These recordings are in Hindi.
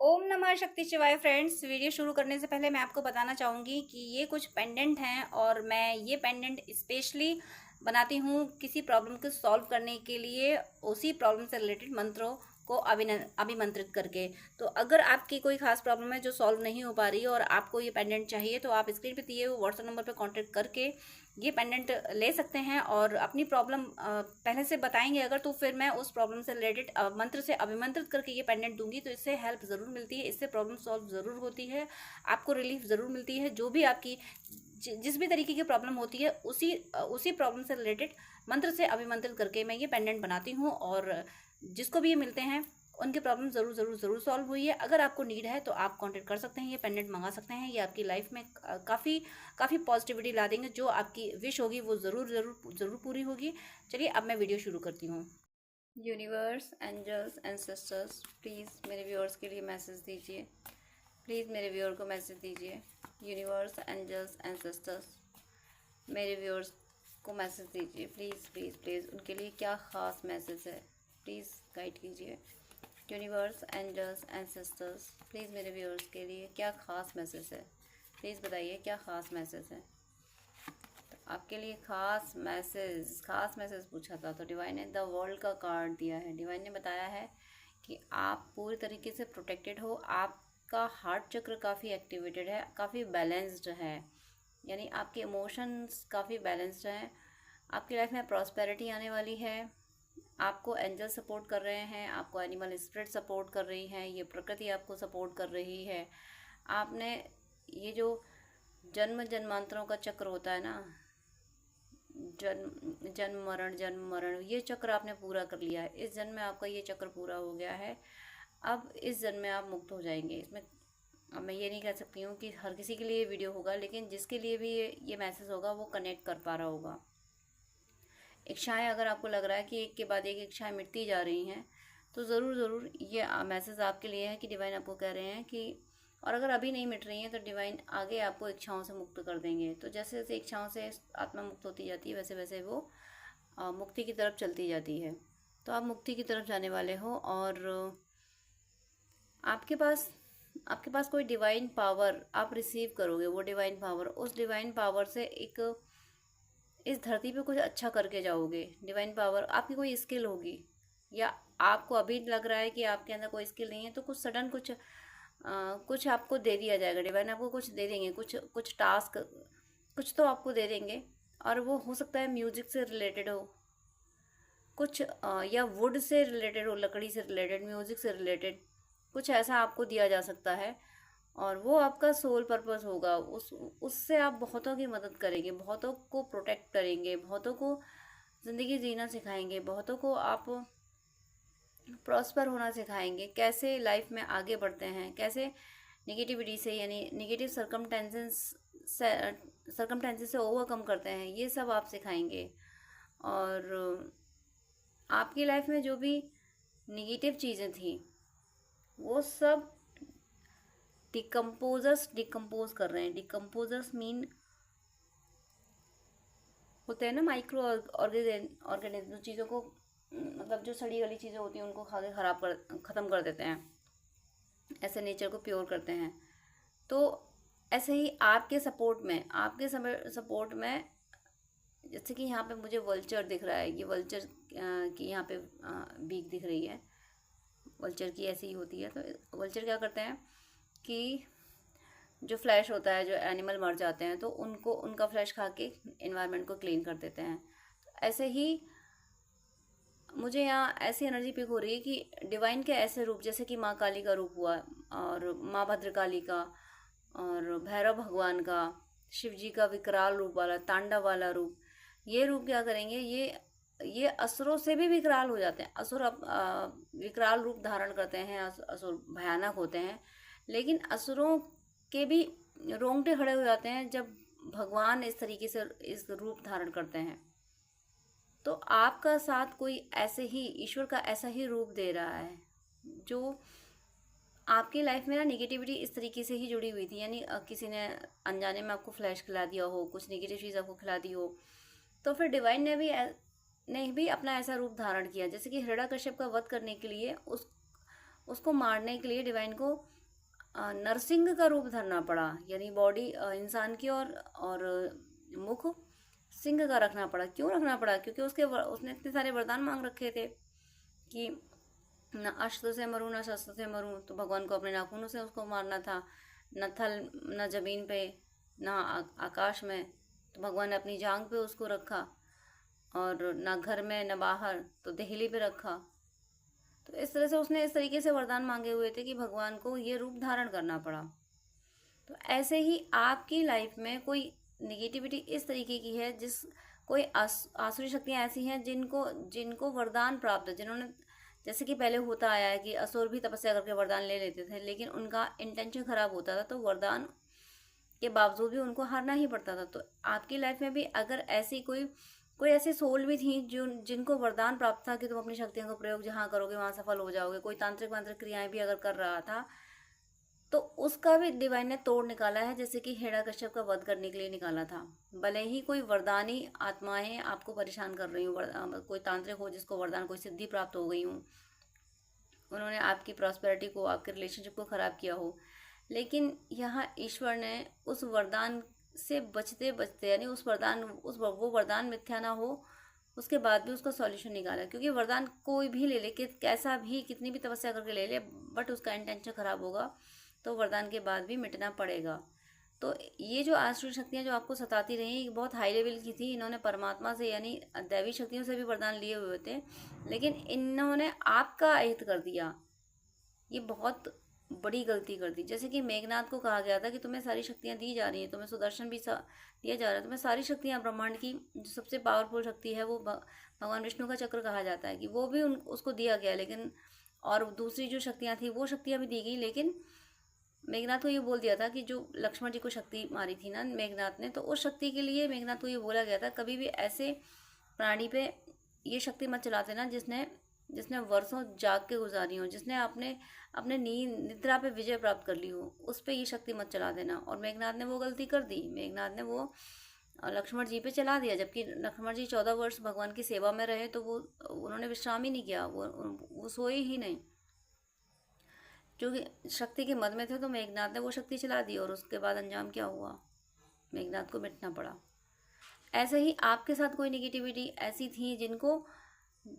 ओम नमः शक्ति शिवाय फ्रेंड्स। वीडियो शुरू करने से पहले मैं आपको बताना चाहूँगी कि ये कुछ पेंडेंट हैं और मैं ये पेंडेंट स्पेशली बनाती हूँ किसी प्रॉब्लम को सॉल्व करने के लिए, उसी प्रॉब्लम से रिलेटेड मंत्रों को अभिमंत्रित करके। तो अगर आपकी कोई खास प्रॉब्लम है जो सॉल्व नहीं हो पा रही है और आपको ये पेंडेंट चाहिए, तो आप स्क्रीन पे दिए हुए व्हाट्सएप नंबर पे कांटेक्ट करके ये पेंडेंट ले सकते हैं और अपनी प्रॉब्लम पहले से बताएंगे अगर, तो फिर मैं उस प्रॉब्लम से रिलेटेड मंत्र से अभिमंत्रित करके ये पेंडेंट दूंगी। तो इससे हेल्प ज़रूर मिलती है, इससे प्रॉब्लम सॉल्व ज़रूर होती है, आपको रिलीफ ज़रूर मिलती है। जो भी आपकी जिस भी तरीके की प्रॉब्लम होती है, उसी प्रॉब्लम से रिलेटेड मंत्र से अभिमंत्रित करके मैं ये पेंडेंट बनाती हूँ और जिसको भी ये मिलते हैं उनकी प्रॉब्लम ज़रूर ज़रूर ज़रूर सॉल्व हुई है। अगर आपको नीड है तो आप कांटेक्ट कर सकते हैं, ये पेंडेंट मंगा सकते हैं। ये आपकी लाइफ में काफ़ी काफ़ी पॉजिटिविटी ला देंगे। जो आपकी विश होगी वो ज़रूर ज़रूर ज़रूर पूरी होगी। चलिए अब मैं वीडियो शुरू करती हूँ। Universe, angels and sisters, please मेरे व्यूअर्स के लिए मैसेज दीजिए। प्लीज़ मेरे व्यूअर को मैसेज दीजिए। यूनिवर्स, एंजल्स एंड सिस्टर्स, मेरे व्यूअर्स को मैसेज दीजिए। प्लीज़ प्लीज़ प्लीज़ उनके लिए क्या ख़ास मैसेज है, प्लीज़ गाइड कीजिए। Universe, angels and sisters, please मेरे व्यूअर्स के लिए क्या ख़ास मैसेज है, प्लीज़ बताइए क्या ख़ास मैसेज है। तो आपके लिए ख़ास मैसेज पूछा था तो डिवाइन ने द वर्ल्ड का कार्ड दिया है। डिवाइन ने बताया है कि आप पूरी तरीके से प्रोटेक्टेड हो। आपका हार्ट चक्र काफ़ी एक्टिवेटेड है, काफ़ी बैलेंस्ड है, यानी आपके इमोशंस काफ़ी बैलेंस्ड हैं। आपकी लाइफ में प्रॉस्पेरिटी आने वाली है। आपको एंजल सपोर्ट कर रहे हैं, आपको एनिमल स्पिरिट सपोर्ट कर रही हैं, ये प्रकृति आपको सपोर्ट कर रही है। आपने ये जो जन्मांतरों का चक्र होता है ना, जन्म मरण, ये चक्र आपने पूरा कर लिया है। इस जन्म में आपका ये चक्र पूरा हो गया है। अब इस जन्म में आप मुक्त हो जाएंगे। इसमें अब मैं ये नहीं कह सकती हूँ कि हर किसी के लिए ये वीडियो होगा, लेकिन जिसके लिए भी ये मैसेज होगा वो कनेक्ट कर पा रहा होगा। इच्छाएं, अगर आपको लग रहा है कि एक के बाद एक इच्छाएं मिटती जा रही हैं, तो ज़रूर ज़रूर ये मैसेज आपके लिए है कि डिवाइन आपको कह रहे हैं कि, और अगर अभी नहीं मिट रही हैं तो डिवाइन आगे आपको इच्छाओं से मुक्त कर देंगे। तो जैसे जैसे इच्छाओं से आत्मा मुक्त होती जाती है, वैसे वैसे वो मुक्ति की तरफ चलती जाती है। तो आप मुक्ति की तरफ जाने वाले हो और आपके पास आपके पास कोई डिवाइन पावर आप रिसीव करोगे। वो डिवाइन पावर, उस डिवाइन पावर से एक इस धरती पे कुछ अच्छा करके जाओगे। डिवाइन पावर आपकी कोई स्किल होगी, या आपको अभी लग रहा है कि आपके अंदर कोई स्किल नहीं है, तो कुछ सडन कुछ आपको दे दिया जाएगा। डिवाइन आपको कुछ दे देंगे, कुछ कुछ टास्क कुछ तो आपको दे देंगे। और वो हो सकता है म्यूजिक से रिलेटेड हो कुछ, या वुड से रिलेटेड हो, लकड़ी से रिलेटेड, म्यूजिक से रिलेटेड कुछ ऐसा आपको दिया जा सकता है। और वो आपका सोल पर्पस होगा। उससे आप बहुतों की मदद करेंगे, बहुतों को प्रोटेक्ट करेंगे, बहुतों को ज़िंदगी जीना सिखाएंगे, बहुतों को आप प्रॉस्पर होना सिखाएंगे, कैसे लाइफ में आगे बढ़ते हैं, कैसे निगेटिविटी से, यानी निगेटिव सरकमटेंसेस से ओवरकम करते हैं, ये सब आप सिखाएंगे। और आपकी लाइफ में जो भी निगेटिव चीज़ें थी वो सब डिकम्पोज कर रहे हैं। डिकम्पोजर्स मीन होते हैं ना माइक्रो ऑर्गेनिज्म, चीज़ों को मतलब जो सड़ी गली चीज़ें होती हैं उनको खा के ख़त्म कर देते हैं, ऐसे नेचर को प्योर करते हैं। तो ऐसे ही आपके सपोर्ट में जैसे कि यहाँ पे मुझे वल्चर दिख रहा है। ये वल्चर की यहाँ पे बीक दिख रही है। वल्चर की ऐसी ही होती है। तो वल्चर क्या करते हैं कि जो फ्लैश होता है, जो एनिमल मर जाते हैं तो उनका फ्लैश खा के इन्वायरमेंट को क्लीन कर देते हैं। तो ऐसे ही मुझे यहाँ ऐसी एनर्जी पिक हो रही है कि डिवाइन के ऐसे रूप, जैसे कि माँ काली का रूप हुआ, और माँ भद्रकाली का, और भैरव भगवान का, शिव जी का विकराल रूप वाला, तांडव वाला रूप, ये रूप क्या करेंगे, ये असुरों से भी विकराल हो जाते हैं। असुर विकराल रूप धारण करते हैं, असुर भयानक होते हैं, लेकिन असुरों के भी रोंगटे खड़े हो जाते हैं जब भगवान इस तरीके से इस रूप धारण करते हैं। तो आपका साथ कोई ऐसे ही ईश्वर का ऐसा ही रूप दे रहा है, जो आपकी लाइफ में ना निगेटिविटी इस तरीके से ही जुड़ी हुई थी, यानी किसी ने अनजाने में आपको फ्लैश खिला दिया हो, कुछ निगेटिव चीज़ आपको खिला दी हो, तो फिर डिवाइन ने भी अपना ऐसा रूप धारण किया। जैसे कि हिरण्यकश्यप का वध करने के लिए, उसको मारने के लिए डिवाइन को नरसिंह का रूप धरना पड़ा, यानी बॉडी इंसान की और मुख सिंह का रखना पड़ा। क्यों रखना पड़ा? क्योंकि उसने इतने सारे वरदान मांग रखे थे कि न अस्त्र से मरूं न शस्त्र से मरूं, तो भगवान को अपने नाखूनों से उसको मारना था। न थल न जमीन पे न आकाश में, तो भगवान ने अपनी जांग पे उसको रखा। और न घर में न बाहर, तो देहली पे रखा। तो इस तरह से उसने इस तरीके से वरदान मांगे हुए थे कि भगवान को ये रूप धारण करना पड़ा। तो ऐसे ही आपकी लाइफ में कोई निगेटिविटी इस तरीके की है, कोई आसुरी शक्तियाँ ऐसी हैं जिनको जिनको वरदान प्राप्त है, जिन्होंने, जैसे कि पहले होता आया है कि असुर भी तपस्या करके वरदान ले लेते थे, लेकिन उनका इंटेंशन खराब होता था, तो वरदान के बावजूद भी उनको हारना ही पड़ता था। तो आपकी लाइफ में भी अगर ऐसी कोई ऐसी सोल भी थी जिनको वरदान प्राप्त था कि तुम अपनी शक्तियों का प्रयोग जहाँ करोगे वहाँ सफल हो जाओगे, कोई तांत्रिक वांत्रिक क्रियाएं भी अगर कर रहा था, तो उसका भी डिवाइन ने तोड़ निकाला है, जैसे कि हिरण्यकश्यप का वध करने के लिए निकाला था। भले ही कोई वरदानी आत्माएं आपको परेशान कर रही हूँ, कोई तांत्रिक हो जिसको वरदान, कोई सिद्धि प्राप्त हो गई हूँ, उन्होंने आपकी प्रॉस्पेरिटी को, आपके रिलेशनशिप को ख़राब किया हो, लेकिन यहाँ ईश्वर ने उस वरदान से बचते बचते, यानी वो वरदान मिथ्या ना हो, उसके बाद भी उसका सॉल्यूशन निकाला। क्योंकि वरदान कोई भी ले ले, कि कैसा भी, कितनी भी तपस्या करके ले ले, बट उसका इंटेंशन खराब होगा तो वरदान के बाद भी मिटना पड़ेगा। तो ये जो आसुरी शक्तियाँ जो आपको सताती रही, बहुत हाई लेवल की थी। इन्होंने परमात्मा से, यानी दैवी शक्तियों से भी वरदान लिए हुए थे, लेकिन इन्होंने आपका अहित कर दिया। ये बहुत बड़ी गलती कर दी। जैसे कि मेघनाथ को कहा गया था कि तुम्हें सारी शक्तियाँ दी जा रही हैं, तुम्हें सुदर्शन भी दिया जा रहा है, तुम्हें सारी शक्तियाँ, ब्रह्मांड की जो सबसे पावरफुल शक्ति है वो भगवान विष्णु का चक्र कहा जाता है, कि वो भी उसको दिया गया, लेकिन और दूसरी जो शक्तियाँ थी वो शक्तियाँ भी दी गई, लेकिन मेघनाथ को ये बोल दिया था कि जो लक्ष्मण जी को शक्ति मारी थी ना मेघनाथ ने, तो उस शक्ति के लिए मेघनाथ को ये बोला गया था, कभी भी ऐसे प्राणी पे ये शक्ति मत चलाते ना जिसने वर्षों जाग के गुजारी हो, जिसने अपने नींद निद्रा पे विजय प्राप्त कर ली हो, उस पर ये शक्ति मत चला देना। और मेघनाथ ने वो गलती कर दी। मेघनाथ ने वो लक्ष्मण जी पे चला दिया, जबकि लक्ष्मण जी 14 वर्ष भगवान की सेवा में रहे, तो उन्होंने विश्राम ही नहीं किया, वो सोए ही नहीं, क्योंकि शक्ति के मद में थे। तो मेघनाथ ने वो शक्ति चला दी, और उसके बाद अंजाम क्या हुआ? मेघनाथ को मिटना पड़ा। ऐसे ही आपके साथ कोई निगेटिविटी ऐसी थी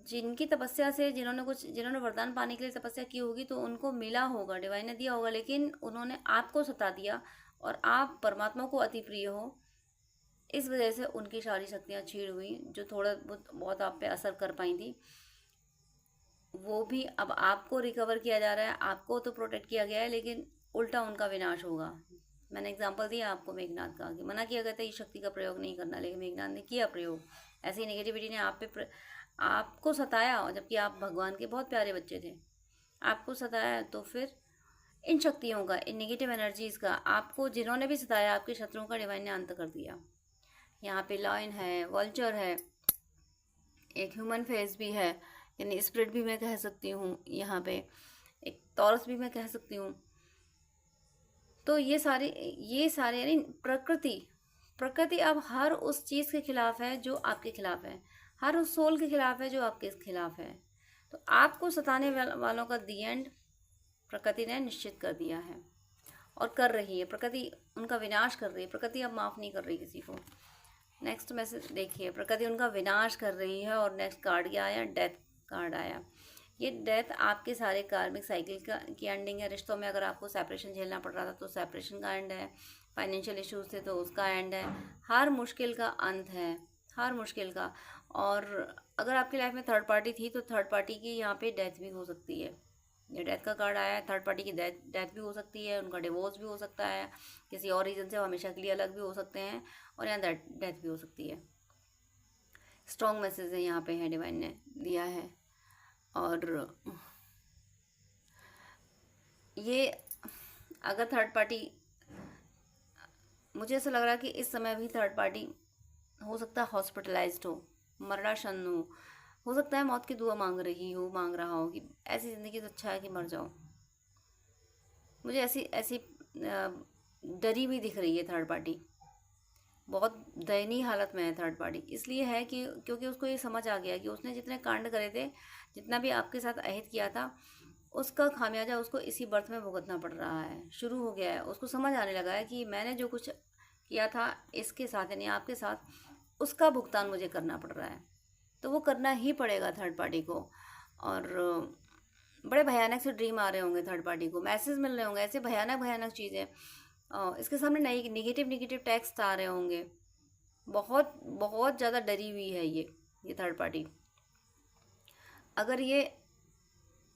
जिनकी तपस्या से, जिन्होंने वरदान पाने के लिए तपस्या की होगी, तो उनको मिला होगा, डिवाइन ने दिया होगा, लेकिन उन्होंने आपको सता दिया, और आप परमात्मा को अति प्रिय हो, इस वजह से उनकी सारी शक्तियाँ छीड़ हुई, जो थोड़ा बहुत आप पे असर कर पाई थी, वो भी अब आपको रिकवर किया जा रहा है। आपको तो प्रोटेक्ट किया गया है, लेकिन उल्टा उनका विनाश होगा। मैंने एग्जांपल दिया आपको मेघनाथ का, कि मना किया गया था इस शक्ति का प्रयोग नहीं करना, लेकिन मेघनाथ ने किया प्रयोग। ऐसी नेगेटिविटी ने आपको सताया, जबकि आप भगवान के बहुत प्यारे बच्चे थे, आपको सताया। तो फिर इन शक्तियों का, इन नेगेटिव एनर्जीज़ का, आपको जिन्होंने भी सताया, आपके शत्रुओं का डिवाइन ने अंत कर दिया। यहाँ पे लायन है, वल्चर है, एक ह्यूमन फेस भी है, यानी स्प्रिट भी मैं कह सकती हूँ, यहाँ पे एक टॉरस भी मैं कह सकती हूँ। तो ये सारे यानी प्रकृति अब हर उस चीज़ के खिलाफ है जो आपके खिलाफ है, हर उस सोल के खिलाफ है जो आपके खिलाफ है। तो आपको सताने वालों का दी एंड प्रकृति ने निश्चित कर दिया है, और कर रही है। प्रकृति उनका विनाश कर रही है। प्रकृति अब माफ़ नहीं कर रही किसी को। नेक्स्ट मैसेज देखिए, प्रकृति उनका विनाश कर रही है, और नेक्स्ट कार्ड क्या आया? डेथ कार्ड आया। ये डेथ आपके सारे कार्मिक साइकिल की एंडिंग है। रिश्तों में अगर आपको सेपरेशन झेलना पड़ रहा था, तो सेपरेशन का एंड है। फाइनेंशियल इश्यूज थे, तो उसका एंड है। हर मुश्किल का अंत है, हर मुश्किल का। और अगर आपकी लाइफ में थर्ड पार्टी थी, तो थर्ड पार्टी की यहाँ पे डेथ भी हो सकती है। ये डेथ का कार्ड आया है। थर्ड पार्टी की डेथ भी हो सकती है, उनका डिवोर्स भी हो सकता है, किसी और रीज़न से हमेशा के लिए अलग भी हो सकते हैं, और यहाँ डेथ भी हो सकती है। स्ट्रॉन्ग मैसेज है यहाँ पे, है डिवाइन ने दिया है। और ये अगर थर्ड पार्टी, मुझे ऐसा लग रहा है कि इस समय भी थर्ड पार्टी हो सकता है हॉस्पिटलाइज्ड हो, मरणासन हो सकता है मौत की दुआ मांग रहा हो कि ऐसी ज़िंदगी तो अच्छा है कि मर जाओ। मुझे ऐसी डरी भी दिख रही है थर्ड पार्टी। बहुत दयनीय हालत में है थर्ड पार्टी। इसलिए है कि क्योंकि उसको ये समझ आ गया कि उसने जितने कांड करे थे, जितना भी आपके साथ अहित किया था, उसका खामियाजा उसको इसी बर्थ में भुगतना पड़ रहा है। शुरू हो गया है, उसको समझ आने लगा है कि मैंने जो कुछ किया था इसके साथ यानी आपके साथ, उसका भुगतान मुझे करना पड़ रहा है। तो वो करना ही पड़ेगा थर्ड पार्टी को। और बड़े भयानक से ड्रीम आ रहे होंगे थर्ड पार्टी को, मैसेज मिल रहे होंगे ऐसे भयानक भयानक चीज़ें, इसके सामने नई नेगेटिव नेगेटिव टेक्स्ट आ रहे होंगे। बहुत बहुत ज़्यादा डरी हुई है ये थर्ड पार्टी। अगर ये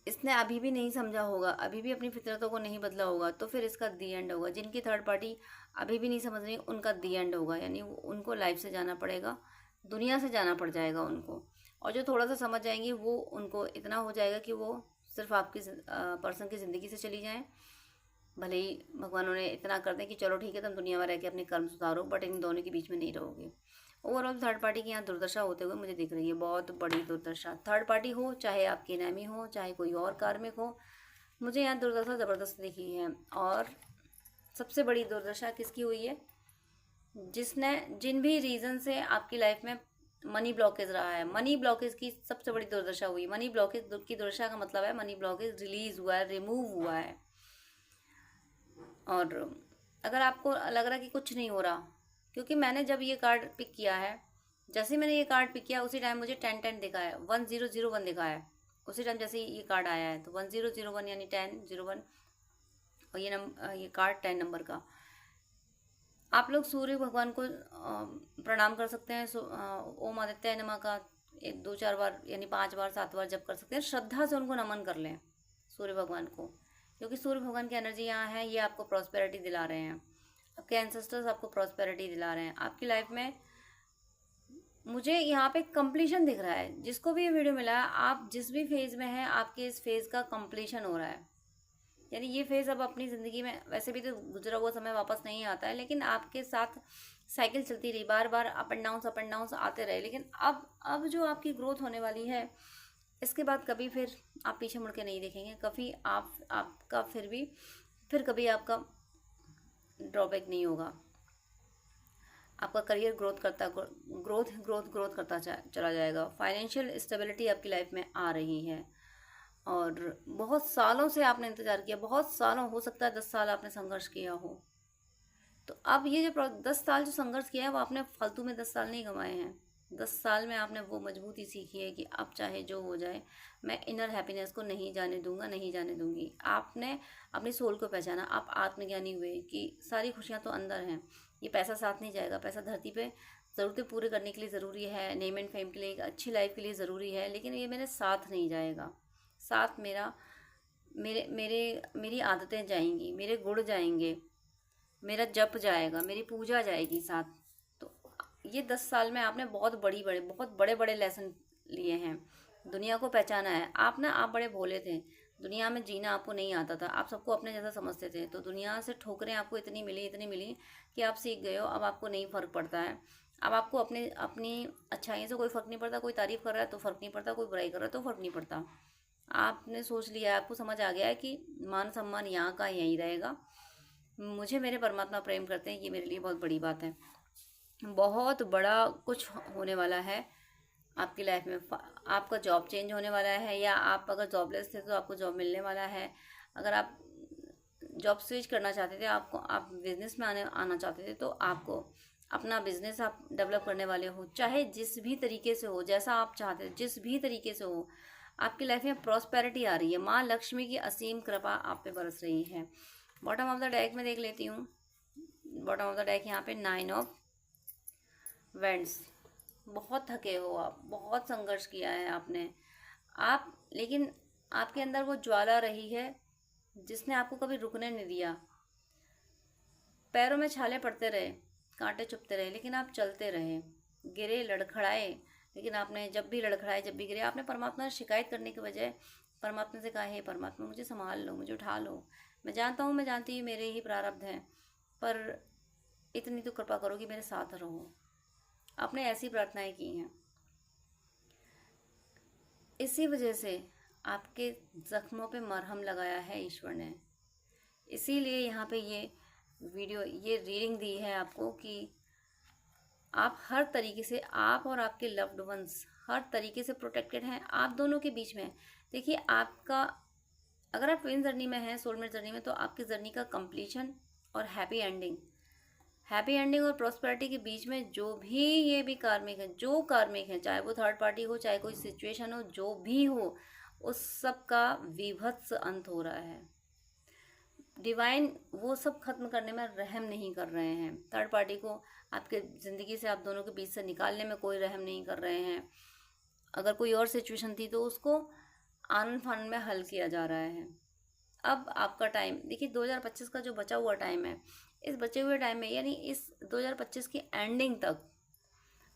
इसने अभी भी नहीं समझा होगा, अभी भी अपनी फितरतों को नहीं बदला होगा, तो फिर इसका दी एंड होगा। जिनकी थर्ड पार्टी अभी भी नहीं समझ रही, उनका दी एंड होगा, यानी उनको लाइफ से जाना पड़ेगा, दुनिया से जाना पड़ जाएगा उनको। और जो थोड़ा सा समझ जाएंगी वो, उनको इतना हो जाएगा कि वो सिर्फ आपकी पर्सन की ज़िंदगी से चली जाएं। भले ही भगवान उन्हें इतना कर दें कि चलो ठीक है तुम दुनिया में रह के अपने कर्म सुधारो, बट इन दोनों के बीच में नहीं रहोगे। ओवरऑल थर्ड पार्टी की यहाँ दुर्दशा होते हुए मुझे दिख रही है, बहुत बड़ी दुर्दशा। थर्ड पार्टी हो, चाहे आपकी एनेमी हो, चाहे कोई और कार्मिक हो, मुझे यहाँ दुर्दशा ज़बरदस्त दिखी है। और सबसे बड़ी दुर्दशा किसकी हुई है? जिसने जिन भी रीज़न से आपकी लाइफ में मनी ब्लॉकेज रहा है, मनी ब्लॉकेज की सबसे बड़ी दुर्दशा हुई। मनी ब्लॉकेज की दुर्दशा का मतलब है मनी ब्लॉकेज रिलीज हुआ है, रिमूव हुआ है। और अगर आपको लग रहा है कि कुछ नहीं हो रहा, क्योंकि मैंने जब ये कार्ड पिक किया है, जैसे ही मैंने ये कार्ड पिक किया उसी टाइम मुझे 10-10 दिखा है, 1001 दिखा है। उसी टाइम जैसे ये कार्ड आया है तो 1001 यानी 1001, और ये कार्ड 10 नंबर का। आप लोग सूर्य भगवान को प्रणाम कर सकते हैं, ओम आदित्य नमः का 1-2-4 बार यानी 5 बार 7 बार जप कर सकते हैं। श्रद्धा से उनको नमन कर लें सूर्य भगवान को, क्योंकि सूर्य भगवान की एनर्जी यहाँ है, ये आपको प्रॉस्पेरिटी दिला रहे हैं। आपके एंसेस्टर्स आपको प्रॉस्पेरिटी दिला रहे हैं। आपकी लाइफ में मुझे यहाँ पे कंप्लीशन दिख रहा है। जिसको भी ये वीडियो मिला है, आप जिस भी फेज़ में हैं, आपके इस फेज़ का कंप्लीशन हो रहा है। यानी ये फेज़ अब अपनी ज़िंदगी में, वैसे भी तो गुजरा हुआ समय वापस नहीं आता है, लेकिन आपके साथ साइकिल चलती रही, बार बार अप एंड डाउन्स आते रहे। लेकिन अब जो आपकी ग्रोथ होने वाली है, इसके बाद कभी फिर आप पीछे मुड़ के नहीं देखेंगे। कभी आपका फिर कभी आपका ड्रॉबैक नहीं होगा। आपका करियर ग्रोथ करता चला जाएगा। फाइनेंशियल स्टेबिलिटी आपकी लाइफ में आ रही है। और बहुत सालों से आपने इंतज़ार किया, बहुत सालों, हो सकता है 10 साल आपने संघर्ष किया हो। तो अब ये जो 10 साल जो संघर्ष किया है, वो आपने फालतू में 10 साल नहीं गंवाए हैं। 10 साल में आपने वो मजबूती सीखी है कि अब चाहे जो हो जाए, मैं इनर हैप्पीनेस को नहीं जाने दूंगा, नहीं जाने दूंगी। आपने अपनी सोल को पहचाना, आप आत्मज्ञानी हुए कि सारी खुशियाँ तो अंदर हैं। ये पैसा साथ नहीं जाएगा। पैसा धरती पे ज़रूरतें पूरी करने के लिए ज़रूरी है, नेम एंड फेम के लिए, एक अच्छी लाइफ के लिए ज़रूरी है, लेकिन ये मेरे साथ नहीं जाएगा। साथ मेरी आदतें जाएंगी, मेरे गुण जाएंगे, मेरा जप जाएगा, मेरी पूजा जाएगी साथ। तो ये 10 साल में आपने बहुत बड़े बड़े लेसन लिए हैं। दुनिया को पहचाना है। आप बड़े भोले थे, दुनिया में जीना आपको नहीं आता था, आप सबको अपने जैसा समझते थे। तो दुनिया से ठोकरें आपको इतनी मिली कि आप सीख गए हो। अब आपको नहीं फ़र्क पड़ता है। अब आपको अपनी अच्छाई से कोई फ़र्क नहीं पड़ता। कोई तारीफ़ कर रहा है तो फ़र्क नहीं पड़ता, कोई बुराई कर रहा है तो फ़र्क नहीं पड़ता। आपने सोच लिया है, आपको समझ आ गया है कि मान सम्मान यहाँ का यहीं रहेगा। मुझे मेरे परमात्मा प्रेम करते हैं, ये मेरे लिए बहुत बड़ी बात है। बहुत बड़ा कुछ होने वाला है आपकी लाइफ में। आपका जॉब चेंज होने वाला है, या आप अगर जॉबलेस थे तो आपको जॉब मिलने वाला है। अगर आप जॉब स्विच करना चाहते थे, आप बिज़नेस में आना चाहते थे, तो आपको अपना बिज़नेस आप डेवलप करने वाले हो। चाहे जिस भी तरीके से हो, जैसा आप चाहते, जिस भी तरीके से हो, आपकी लाइफ में प्रॉस्पेरिटी आ रही है। माँ लक्ष्मी की असीम कृपा आप पे बरस रही है। बॉटम ऑफ द डेक में देख लेती हूँ। बॉटम ऑफ द डेक यहाँ पे 9 ऑफ वेंड्स। बहुत थके हो आप, बहुत संघर्ष किया है आपने। लेकिन आपके अंदर वो ज्वाला रही है जिसने आपको कभी रुकने नहीं दिया। पैरों में छाले पड़ते रहे, कांटे चुभते रहे, लेकिन आप चलते रहे। गिरे, लड़खड़ाए, लेकिन आपने जब भी लड़खड़ाए, जब भी गिरे, आपने परमात्मा से शिकायत करने के बजाय परमात्मा से कहा, हे परमात्मा मुझे संभाल लो, मुझे उठा लो। मैं जानती हूँ मेरे ही प्रारब्ध हैं, पर इतनी तो कृपा करो कि मेरे साथ रहो। आपने ऐसी प्रार्थनाएं की हैं। इसी वजह से आपके जख्मों पे मरहम लगाया है ईश्वर ने। इसीलिए यहाँ पे ये वीडियो, ये रीडिंग दी है आपको कि आप हर तरीके से, आप और आपके लव्ड वंस हर तरीके से प्रोटेक्टेड हैं। आप दोनों के बीच में देखिए, आपका अगर आप ट्विन जर्नी में हैं, सोलमेट जर्नी में, तो आपकी जर्नी का कंप्लीशन और हैप्पी एंडिंग और प्रॉस्पेरिटी के बीच में जो भी ये भी कार्मिक है, जो कार्मिक है, चाहे वो थर्ड पार्टी हो, चाहे कोई सिचुएशन हो, जो भी हो, उस सब का विभत्स अंत हो रहा है। डिवाइन वो सब खत्म करने में रहम नहीं कर रहे हैं। थर्ड पार्टी को आपके ज़िंदगी से, आप दोनों के बीच से निकालने में कोई रहम नहीं कर रहे हैं। अगर कोई और सिचुएशन थी तो उसको आनंद फानंद में हल किया जा रहा है। अब आपका टाइम देखिए, 2025 का जो बचा हुआ टाइम है, इस बचे हुए टाइम में, यानी इस 2025 की एंडिंग तक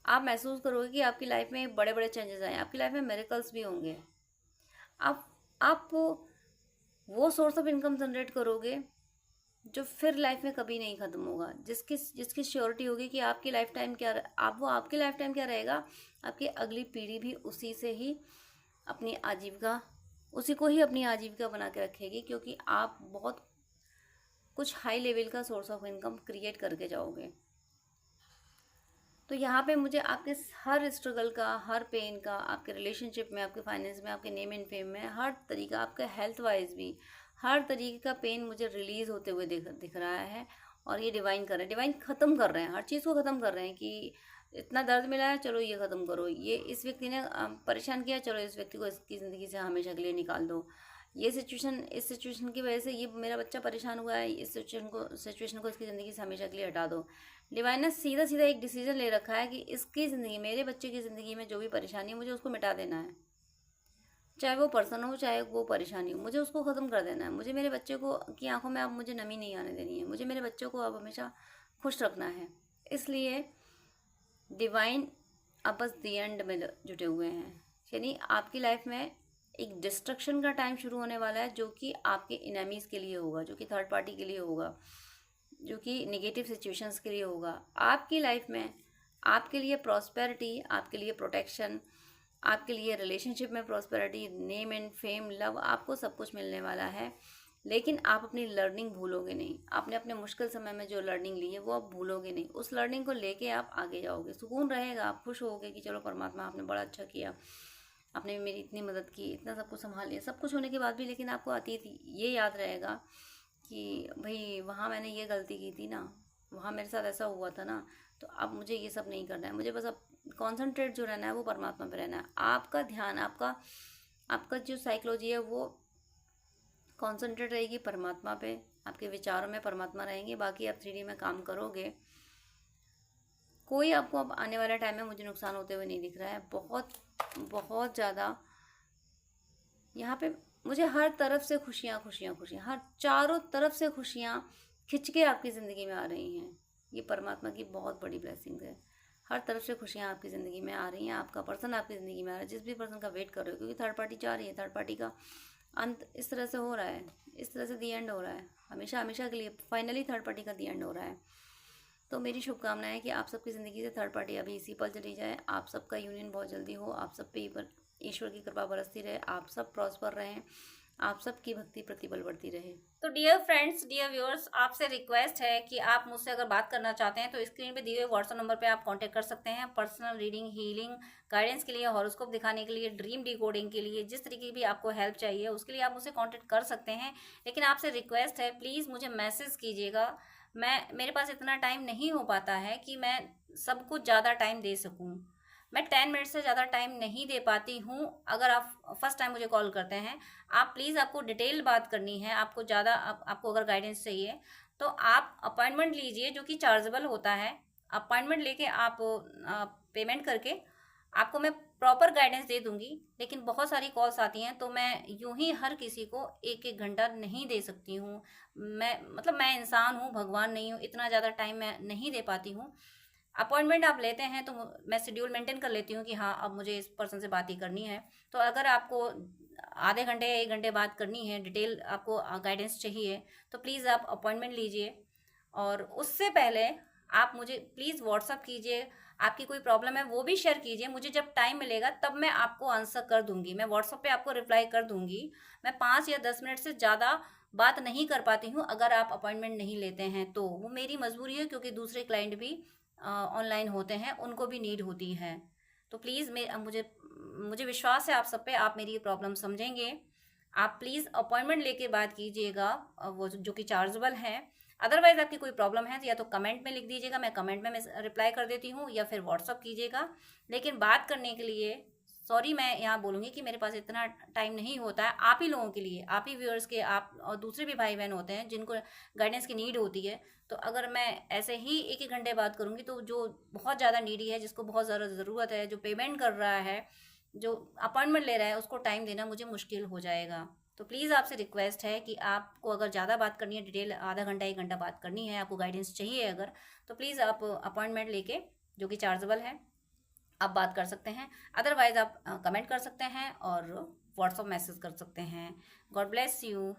आप महसूस करोगे कि आपकी लाइफ में बड़े बड़े चेंजेस आए, आपकी लाइफ में मिरेकल्स भी होंगे। आप वो सोर्स ऑफ इनकम जनरेट करोगे जो फिर लाइफ में कभी नहीं ख़त्म होगा, जिसकी श्योरिटी होगी कि आपकी लाइफ टाइम क्या, आपकी लाइफ टाइम क्या रहेगा, आपकी अगली पीढ़ी भी उसी से ही अपनी आजीविका, उसी को ही अपनी आजीविका बना के रखेगी, क्योंकि आप बहुत कुछ हाई लेवल का सोर्स ऑफ इनकम क्रिएट करके जाओगे। तो यहाँ पे मुझे आपके हर स्ट्रगल का, हर पेन का, आपके रिलेशनशिप में, आपके फाइनेंस में, आपके नेम एंड फेम में, हर तरीका, आपके हेल्थ वाइज भी हर तरीके का पेन मुझे रिलीज़ होते हुए दिख रहा है। और ये डिवाइन कर रहे हैं, डिवाइन ख़त्म कर रहे हैं, हर चीज़ को ख़त्म कर रहे हैं कि इतना दर्द मिला है, चलो ये ख़त्म करो, ये इस व्यक्ति ने परेशान किया, चलो इस व्यक्ति को इसकी ज़िंदगी से हमेशा के लिए निकाल दो, इस सिचुएशन की वजह से ये मेरा बच्चा परेशान हुआ है, इस सिचुएशन को इसकी ज़िंदगी से हमेशा के लिए हटा दो। डिवाइन ने सीधा सीधा एक डिसीजन ले रखा है कि इसकी ज़िंदगी, मेरे बच्चे की ज़िंदगी में जो भी परेशानी है, मुझे उसको मिटा देना है। चाहे वो पर्सन हो, चाहे वो परेशानी हो, मुझे उसको ख़त्म कर देना है। मुझे मेरे बच्चे को की आंखों में अब मुझे नमी नहीं आने देनी है। मुझे मेरे बच्चों को अब हमेशा खुश रखना है। इसलिए डिवाइन अब बस दी एंड में जुटे हुए हैं। यानी आपकी लाइफ में एक डिस्ट्रक्शन का टाइम शुरू होने वाला है, जो कि आपके इनेमीज़ के लिए होगा, जो कि थर्ड पार्टी के लिए होगा, जो कि नेगेटिव सिचुएशंस के लिए होगा। आपकी लाइफ में आपके लिए प्रॉस्पेरिटी, आपके लिए प्रोटेक्शन, आपके लिए रिलेशनशिप में prosperity, name and fame, love, आपको सब कुछ मिलने वाला है। लेकिन आप अपनी लर्निंग भूलोगे नहीं। आपने अपने मुश्किल समय में जो लर्निंग ली है वो आप भूलोगे नहीं। उस लर्निंग को लेके आप आगे जाओगे, सुकून रहेगा, आप खुश होगे कि चलो परमात्मा आपने बड़ा अच्छा किया, आपने मेरी इतनी मदद की, इतना सब कुछ संभाल लिया। सब कुछ होने के बाद भी लेकिन आपको अतीत ये याद रहेगा कि भाई वहाँ मैंने ये गलती की थी ना, वहाँ मेरे साथ ऐसा हुआ था ना, तो अब मुझे ये सब नहीं करना है। मुझे बस अब कॉन्सेंट्रेट जो रहना है वो परमात्मा पे रहना है। आपका ध्यान, आपका जो साइकोलॉजी है वो कॉन्सेंट्रेट रहेगी परमात्मा पे, आपके विचारों में परमात्मा रहेंगे। बाकी आप 3D में काम करोगे। कोई आपको अब आने वाले टाइम में मुझे नुकसान होते हुए नहीं दिख रहा है। बहुत बहुत ज़्यादा यहाँ पे मुझे हर तरफ से खुशियाँ खुशियाँ खुशियाँ, हर चारों तरफ से खुशियाँ खिंच के आपकी ज़िंदगी में आ रही हैं। ये परमात्मा की बहुत बड़ी ब्लेसिंग है। हर तरफ से खुशियाँ आपकी ज़िंदगी में आ रही हैं। आपका पर्सन आपकी ज़िंदगी में आ रहा है, जिस भी पर्सन का वेट कर रहे हो, क्योंकि थर्ड पार्टी चाह रही है, थर्ड पार्टी का अंत इस तरह से हो रहा है, इस तरह से दी एंड हो रहा है, हमेशा हमेशा के लिए फाइनली थर्ड पार्टी का दी एंड हो रहा है। तो मेरी शुभकामनाएं है कि आप सबकी ज़िंदगी से थर्ड पार्टी अभी इसी पल चली जाए, आप सबका यूनियन बहुत जल्दी हो, आप सब पे ईश्वर की कृपा बरसती रहे, आप सब प्रॉस्पर रहें, आप सबकी भक्ति प्रतिबल बढ़ती रहे। तो डियर फ्रेंड्स, डियर व्यूअर्स, आपसे रिक्वेस्ट है कि आप मुझसे अगर बात करना चाहते हैं तो स्क्रीन पे दिए हुए व्हाट्सएप नंबर पे आप कांटेक्ट कर सकते हैं। पर्सनल रीडिंग, हीलिंग, गाइडेंस के लिए, हॉरोस्कोप दिखाने के लिए, ड्रीम डिकोडिंग के लिए, जिस तरीके की भी आपको हेल्प चाहिए उसके लिए आप मुझसे कांटेक्ट कर सकते हैं। लेकिन आपसे रिक्वेस्ट है, प्लीज़ मुझे मैसेज कीजिएगा। मेरे पास इतना टाइम नहीं हो पाता है कि मैं सबको ज़्यादा टाइम दे सकूँ। मैं 10 मिनट से ज़्यादा टाइम नहीं दे पाती हूँ। अगर आप फर्स्ट टाइम मुझे कॉल करते हैं, आप प्लीज़, आपको डिटेल बात करनी है, आपको ज़्यादा आपको अगर गाइडेंस चाहिए तो आप अपॉइंटमेंट लीजिए, जो कि चार्जेबल होता है। अपॉइंटमेंट लेके आप पेमेंट करके आपको मैं प्रॉपर गाइडेंस दे दूंगी। लेकिन बहुत सारी कॉल्स आती हैं तो मैं यूं ही हर किसी को एक एक घंटा नहीं दे सकती हूँ। मैं इंसान हूँ, भगवान नहीं हूँ, इतना ज़्यादा टाइम मैं नहीं दे पाती हूँ। अपॉइंटमेंट आप लेते हैं तो मैं शेड्यूल मेंटेन कर लेती हूँ कि हाँ अब मुझे इस पर्सन से बात ही करनी है। तो अगर आपको आधे घंटे या 1 घंटे बात करनी है, डिटेल आपको गाइडेंस चाहिए, तो प्लीज़ आप अपॉइंटमेंट लीजिए। और उससे पहले आप मुझे प्लीज़ व्हाट्सअप कीजिए, आपकी कोई प्रॉब्लम है वो भी शेयर कीजिए। मुझे जब टाइम मिलेगा तब मैं आपको आंसर कर दूंगी, मैं व्हाट्सअप पे आपको रिप्लाई कर दूंगी। मैं 5 या 10 मिनट से ज़्यादा बात नहीं कर पाती हूँ अगर आप अपॉइंटमेंट नहीं लेते हैं तो। वो मेरी मजबूरी है, क्योंकि दूसरे क्लाइंट भी ऑनलाइन होते हैं, उनको भी नीड होती है। तो प्लीज़ मुझे विश्वास है आप सब पे, आप मेरी प्रॉब्लम समझेंगे। आप प्लीज़ अपॉइंटमेंट लेके बात कीजिएगा, वो जो कि चार्जेबल है। अदरवाइज़ आपकी कोई प्रॉब्लम है तो या तो कमेंट में लिख दीजिएगा, मैं कमेंट में रिप्लाई कर देती हूँ, या फिर व्हाट्सअप कीजिएगा। लेकिन बात करने के लिए सॉरी मैं यहाँ बोलूँगी कि मेरे पास इतना टाइम नहीं होता है। आप ही लोगों के लिए, आप ही व्यूअर्स के, आप और दूसरे भी भाई बहन होते हैं जिनको गाइडेंस की नीड होती है। तो अगर मैं ऐसे ही एक एक घंटे बात करूँगी तो जो बहुत ज़्यादा नीडी है, जिसको बहुत ज़्यादा ज़रूरत है, जो पेमेंट कर रहा है, जो अपॉइंटमेंट ले रहा है, उसको टाइम देना मुझे मुश्किल हो जाएगा। तो प्लीज़ आपसे रिक्वेस्ट है कि आपको अगर ज़्यादा बात करनी है, डिटेल आधा घंटा एक घंटा बात करनी है, आपको गाइडेंस चाहिए अगर, तो प्लीज़ आप अपॉइंटमेंट लेके, जो कि चार्जेबल है, आप बात कर सकते हैं। अदरवाइज़ आप कमेंट कर सकते हैं और व्हाट्सअप मैसेज कर सकते हैं। God bless you.